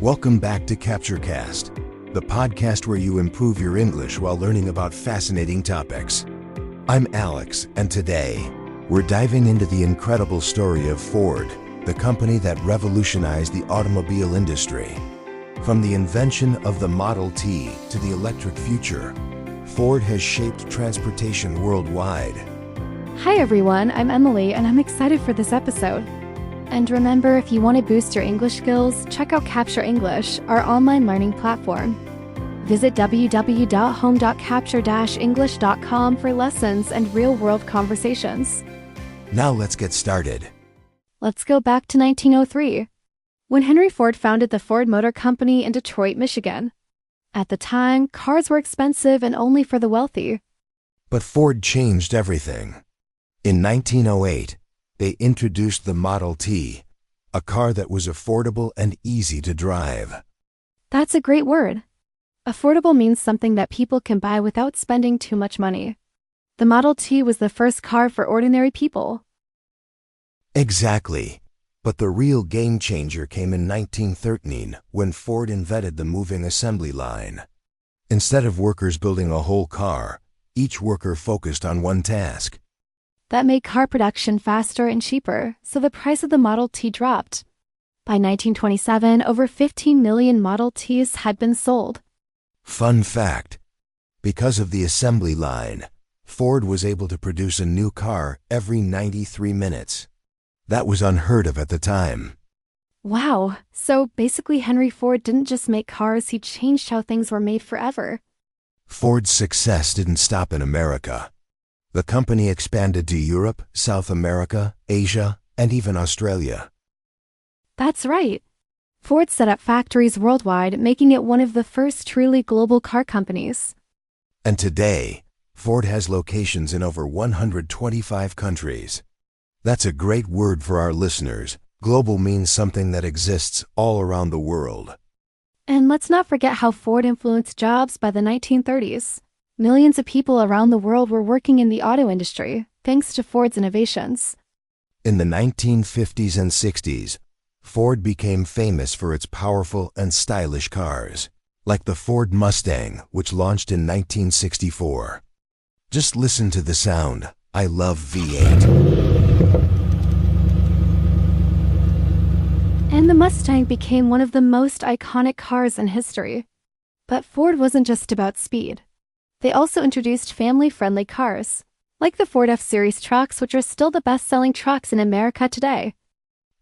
Welcome back to CaptureCast, the podcast where you improve your English while learning about fascinating topics. I'm Alex, and today, we're diving into the incredible story of Ford, the company that revolutionized the automobile industry. From the invention of the Model T to the electric future, Ford has shaped transportation worldwide. Hi everyone, I'm Emily and I'm excited for this episode. And remember, if you want to boost your English skills, check out Capture English, our online learning platform. Visit www.home.capture-english.com for lessons and real-world conversations. Now let's get started. Let's go back to 1903, when Henry Ford founded the Ford Motor Company in Detroit, Michigan. At the time, cars were expensive and only for the wealthy. But Ford changed everything. In 1908, they introduced the Model T, a car that was affordable and easy to drive. That's a great word. Affordable means something that people can buy without spending too much money. The Model T was the first car for ordinary people. Exactly. But the real game changer came in 1913 when Ford invented the moving assembly line. Instead of workers building a whole car, each worker focused on one task. That made car production faster and cheaper, so the price of the Model T dropped. By 1927, over 15 million Model Ts had been sold. Fun fact: because of the assembly line, Ford was able to produce a new car every 93 minutes. That was unheard of at the time. Wow, so basically Henry Ford didn't just make cars, he changed how things were made forever. Ford's success didn't stop in America. The company expanded to Europe, South America, Asia, and even Australia. That's right. Ford set up factories worldwide, making it one of the first truly global car companies. And today, Ford has locations in over 125 countries. That's a great word for our listeners. Global means something that exists all around the world. And let's not forget how Ford influenced jobs by the 1930s. Millions of people around the world were working in the auto industry, thanks to Ford's innovations. In the 1950s and 60s, Ford became famous for its powerful and stylish cars, like the Ford Mustang, which launched in 1964. Just listen to the sound. I love V8. And the Mustang became one of the most iconic cars in history. But Ford wasn't just about speed. They also introduced family-friendly cars, like the Ford F-Series trucks, which are still the best-selling trucks in America today.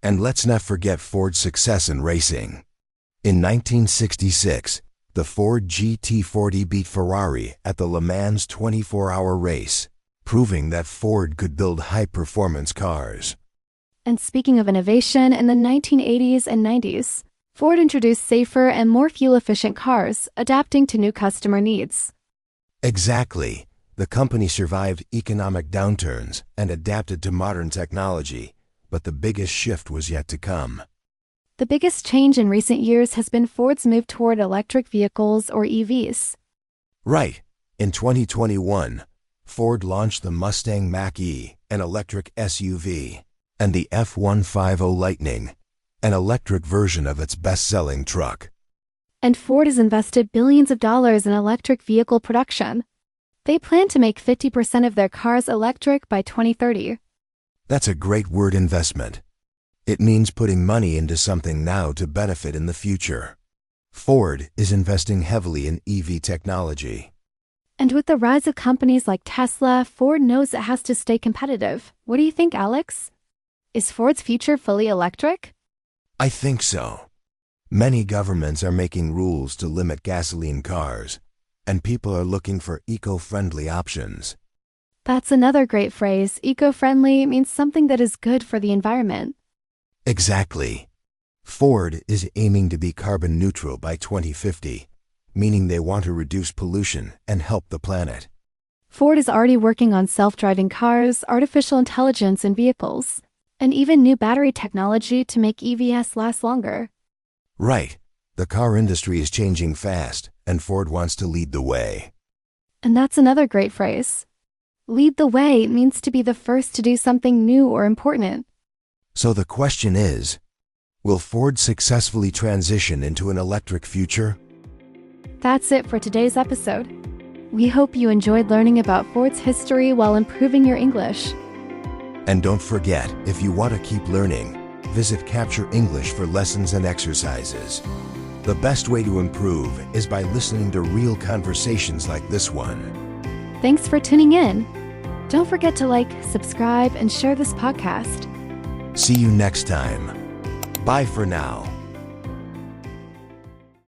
And let's not forget Ford's success in racing. In 1966, the Ford GT40 beat Ferrari at the Le Mans 24-hour race, proving that Ford could build high-performance cars. And speaking of innovation, in the 1980s and 90s, Ford introduced safer and more fuel-efficient cars, adapting to new customer needs. Exactly. The company survived economic downturns and adapted to modern technology, but the biggest shift was yet to come. The biggest change in recent years has been Ford's move toward electric vehicles, or EVs. Right. In 2021, Ford launched the Mustang Mach-E, an electric SUV, and the F-150 Lightning, an electric version of its best-selling truck. And Ford has invested billions of dollars in electric vehicle production. They plan to make 50% of their cars electric by 2030. That's a great word, investment. It means putting money into something now to benefit in the future. Ford is investing heavily in EV technology. And with the rise of companies like Tesla, Ford knows it has to stay competitive. What do you think, Alex? Is Ford's future fully electric? I think so. Many governments are making rules to limit gasoline cars, and people are looking for eco-friendly options. That's another great phrase. Eco-friendly means something that is good for the environment. Exactly. Ford is aiming to be carbon neutral by 2050, meaning they want to reduce pollution and help the planet. Ford is already working on self-driving cars, artificial intelligence in vehicles, and even new battery technology to make EVs last longer. Right. The car industry is changing fast, and Ford wants to lead the way. And that's another great phrase. Lead the way means to be the first to do something new or important. So the question is, Will Ford successfully transition into an electric future? That's it for today's episode. We hope you enjoyed learning about Ford's history while improving your English. And don't forget, if you want to keep learning, visit Capture English for lessons and exercises. The best way to improve is by listening to real conversations like this one. Thanks for tuning in. Don't forget to like, subscribe, and share this podcast. See you next time. Bye for now.